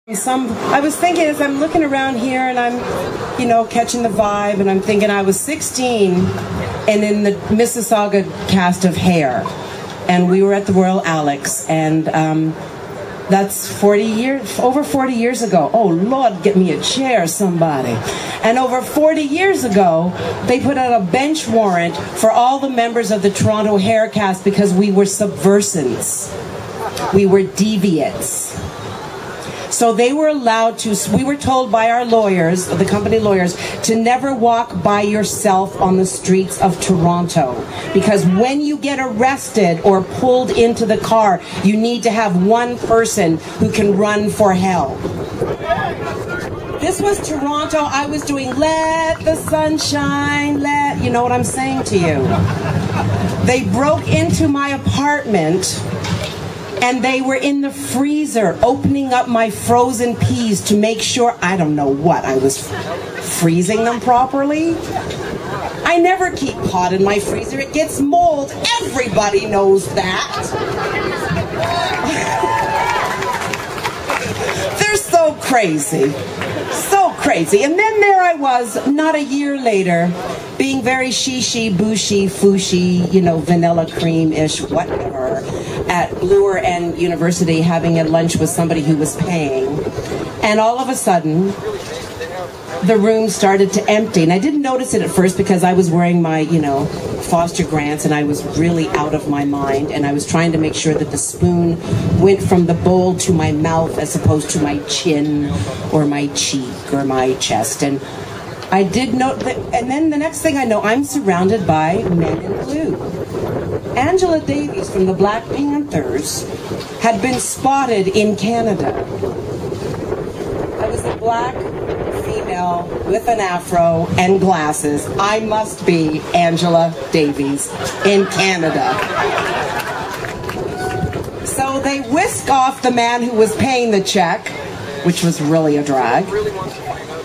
I was thinking as I'm looking around here and I'm, catching the vibe, and I'm thinking I was 16 and in the Mississauga cast of Hair, and we were at the Royal Alex, and that's over 40 years ago. Oh Lord, get me a chair, somebody. And over 40 years ago, they put out a bench warrant for all the members of the Toronto Hair cast because we were subversives. We were deviates. So they were allowed to, we were told by our lawyers, the company lawyers, to never walk by yourself on the streets of Toronto. Because when you get arrested or pulled into the car, you need to have one person who can run for hell. This was Toronto. I was doing Let the Sunshine, you know what I'm saying to you. They broke into my apartment, and they were in the freezer opening up my frozen peas to make sure, I don't know what, I was freezing them properly. I never keep pot in my freezer. It gets mold. Everybody knows that. They're so crazy. So crazy. And then there I was, not a year later, being very she-she, boo-she, foo-she, vanilla cream-ish, whatever, at Bloor End University having a lunch with somebody who was paying. And all of a sudden, the room started to empty. And I didn't notice it at first because I was wearing my, Foster Grants, and I was really out of my mind. And I was trying to make sure that the spoon went from the bowl to my mouth as opposed to my chin or my cheek or my chest. And I did note that, and then the next thing I know, I'm surrounded by men in blue. Angela Davies from the Black Panthers had been spotted in Canada. I was a black female with an afro and glasses. I must be Angela Davies in Canada. So they whisk off the man who was paying the check, which was really a drag.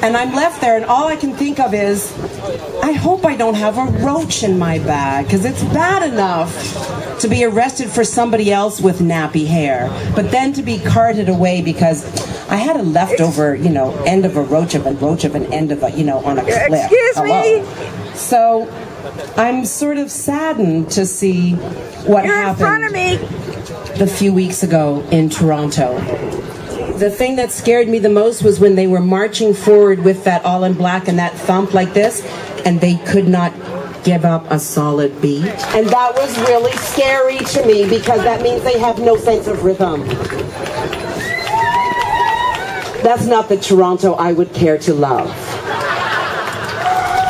And I'm left there, and all I can think of is, I hope I don't have a roach in my bag, because it's bad enough to be arrested for somebody else with nappy hair, but then to be carted away because I had a leftover, end of a roach of an end of a, on a cliff. Excuse me? So I'm sort of saddened to see what happened the few weeks ago in Toronto. The thing that scared me the most was when they were marching forward with that all in black and that thump like this, and they could not give up a solid beat. And that was really scary to me because that means they have no sense of rhythm. That's not the Toronto I would care to love.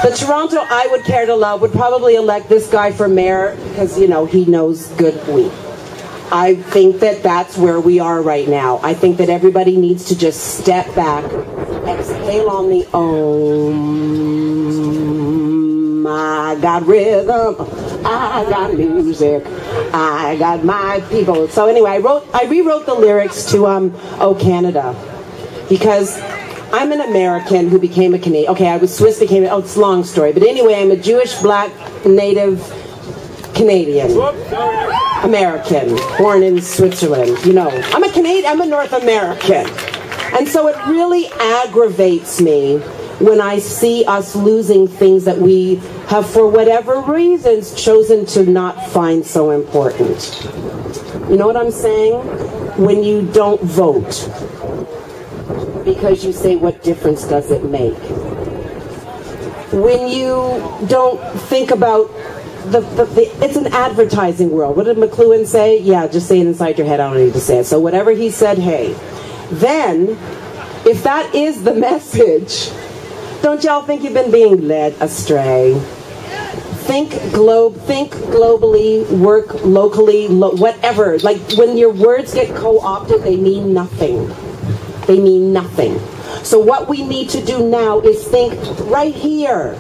The Toronto I would care to love would probably elect this guy for mayor because, he knows good weed. I think that that's where we are right now. I think that everybody needs to just step back, exhale on the I got rhythm, I got music, I got my people. So anyway, I rewrote the lyrics to Oh Canada, because I'm an American who became a Canadian. Okay, I was Swiss, it's a long story. But anyway, I'm a Jewish, black, native Canadian. American, born in Switzerland. I'm a Canadian, I'm a North American. And so it really aggravates me when I see us losing things that we have, for whatever reasons, chosen to not find so important. You know what I'm saying? When you don't vote because you say, what difference does it make? When you don't think about it's an advertising world. What did McLuhan say? Yeah, just say it inside your head. I don't need to say it. So whatever he said, hey. Then, if that is the message, don't y'all think you've been being led astray? Think globally, work locally, whatever. Like when your words get co-opted, they mean nothing. They mean nothing. So what we need to do now is think right here,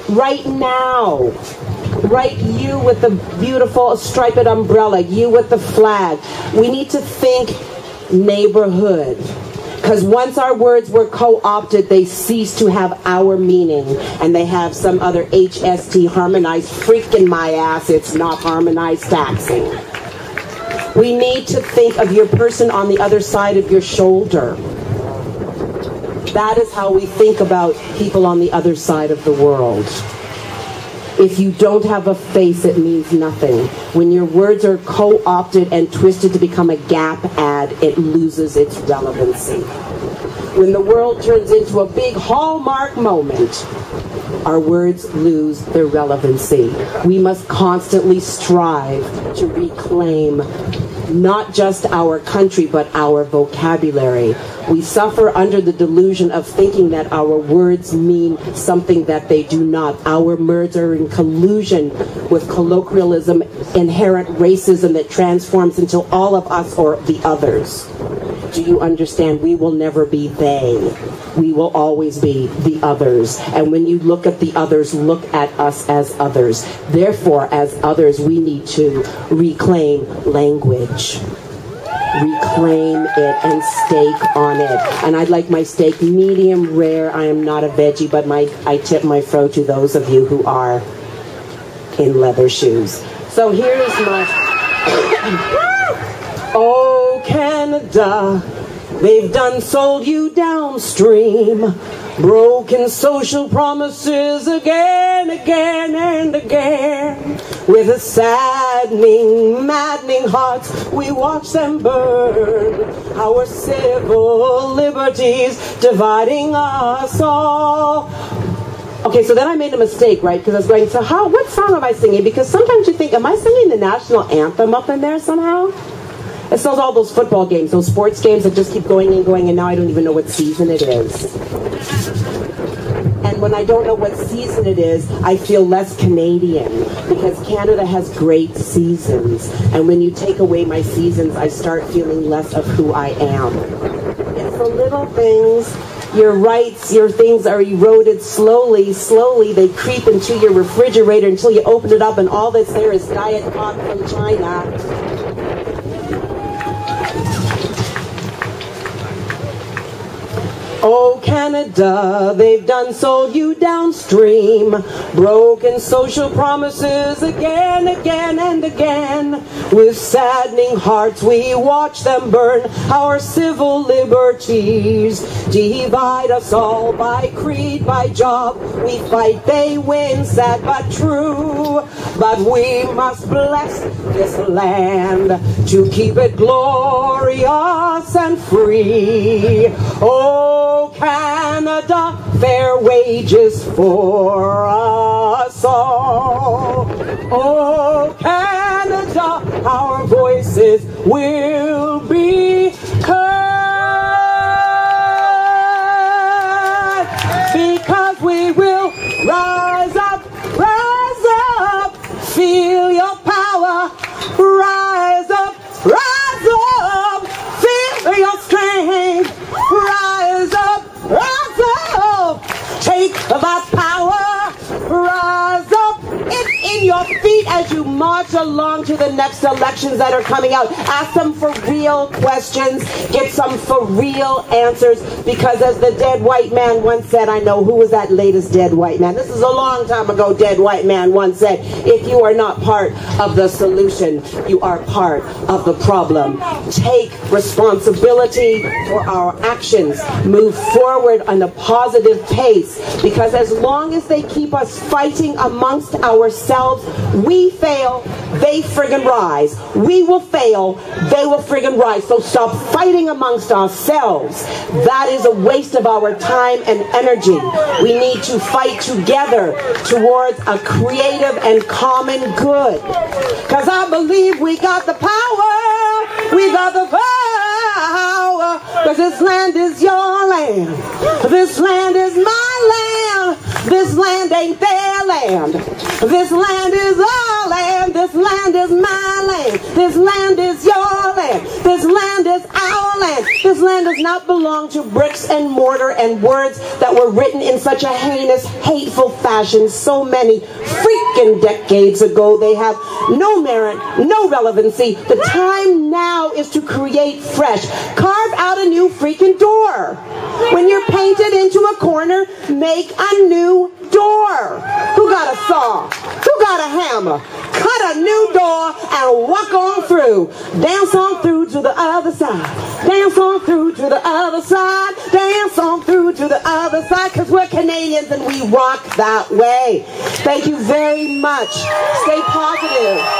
right now. Right, you with the beautiful striped umbrella, you with the flag. We need to think neighborhood. Because once our words were co-opted, they cease to have our meaning. And they have some other HST, harmonized, freaking my ass, it's not harmonized taxing. We need to think of your person on the other side of your shoulder. That is how we think about people on the other side of the world. If you don't have a face, it means nothing. When your words are co-opted and twisted to become a GAPP ad, it loses its relevancy. When the world turns into a big Hallmark moment, our words lose their relevancy. We must constantly strive to reclaim not just our country, but our vocabulary. We suffer under the delusion of thinking that our words mean something that they do not. Our words are in collusion with colloquialism, inherent racism that transforms into all of us or the others. Do you understand? We will never be they. We will always be the others. And when you look at the others, look at us as others. Therefore, as others, we need to reclaim language. Reclaim it and steak on it. And I'd like my steak medium rare. I am not a veggie, but I tip my fro to those of you who are in leather shoes. So here's my... Oh, Canada, they've done sold you downstream, broken social promises again, again, and again. With a saddening, maddening hearts, we watch them burn. Our civil liberties dividing us all. Okay, so then I made a mistake, right? Because I was going, so what song am I singing? Because sometimes you think, am I singing the national anthem up in there somehow? It's all those football games, those sports games that just keep going and going, and now I don't even know what season it is. And when I don't know what season it is, I feel less Canadian, because Canada has great seasons. And when you take away my seasons, I start feeling less of who I am. It's the little things. Your rights, your things are eroded slowly, slowly. They creep into your refrigerator until you open it up and all that's there is Diet Coke from China. Oh, Canada, they've done sold you downstream, broken social promises again, again, and again. With saddening hearts, we watch them burn. Our civil liberties divide us all by creed, by job. We fight, they win, sad but true. But we must bless this land to keep it glorious and free. Oh, Canada, fair wages for us all. Oh, Canada, our voices will be heard, because we will rise up, feel your power, rise up, feel your strength, rise up, take that power, rise up. It's in your feet as you march along to the next elections that are coming out. Ask them for real questions, get some for real answers, because as the dead white man once said, I know, who was that latest dead white man? This is a long time ago, dead white man once said, if you are not part of the solution, you are part of the problem. Take responsibility for our actions. Move forward on a positive pace, because as long as they keep us fighting amongst ourselves, we fail, they friggin' rise. We will fail, they will friggin' rise. So stop fighting amongst ourselves. That is a waste of our time and energy. We need to fight together towards a creative and common good. Because I believe we got the power. We got the power. Because this land is your land. This land is my land. This land ain't their land. This land is our land. This land is my land. This land is your land. This land is our land. This land does not belong to bricks and mortar and words that were written in such a heinous, hateful fashion so many freaking decades ago. They have no merit, no relevancy. The time now is to create fresh. Carve out a new freaking door. When you're painted into a corner, make a new door? Who got a saw? Who got a hammer? Cut a new door and walk on through. Dance on through to the other side. Dance on through to the other side. Dance on through to the other side, because we're Canadians and we rock that way. Thank you very much. Stay positive.